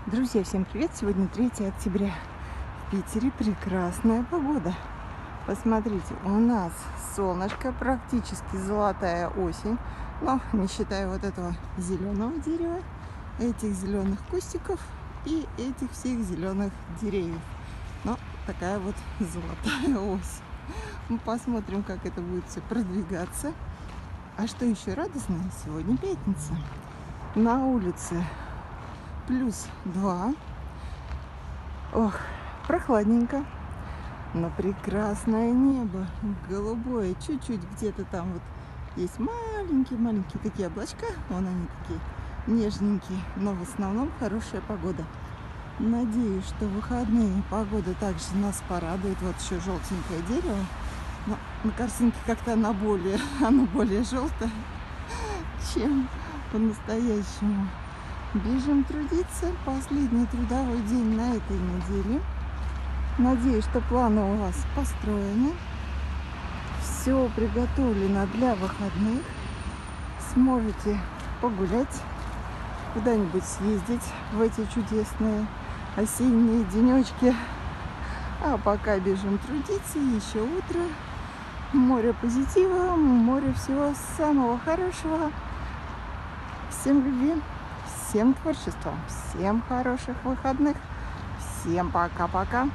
Друзья, всем привет! Сегодня 3 октября. В Питере прекрасная погода. Посмотрите, у нас солнышко, практически золотая осень. Но не считая вот этого зеленого дерева, этих зеленых кустиков и этих всех зеленых деревьев. Но такая вот золотая осень. Мы посмотрим, как это будет все продвигаться. А что еще радостно, сегодня пятница. На улице +2. Ох, прохладненько, но прекрасное небо, голубое. Чуть-чуть где-то там вот есть маленькие-маленькие такие облачка. Вон они такие нежненькие, но в основном хорошая погода. Надеюсь, что в выходные погода также нас порадует. Вот еще желтенькое дерево. Но на картинке как-то оно более желтое, чем по-настоящему. Бежим трудиться. Последний трудовой день на этой неделе. Надеюсь, что планы у вас построены. Все приготовлено для выходных. Сможете погулять, куда-нибудь съездить в эти чудесные осенние денечки. А пока бежим трудиться. Еще утро. Море позитива, море всего самого хорошего. Всем любви. Всем творчества, всем хороших выходных, всем пока-пока.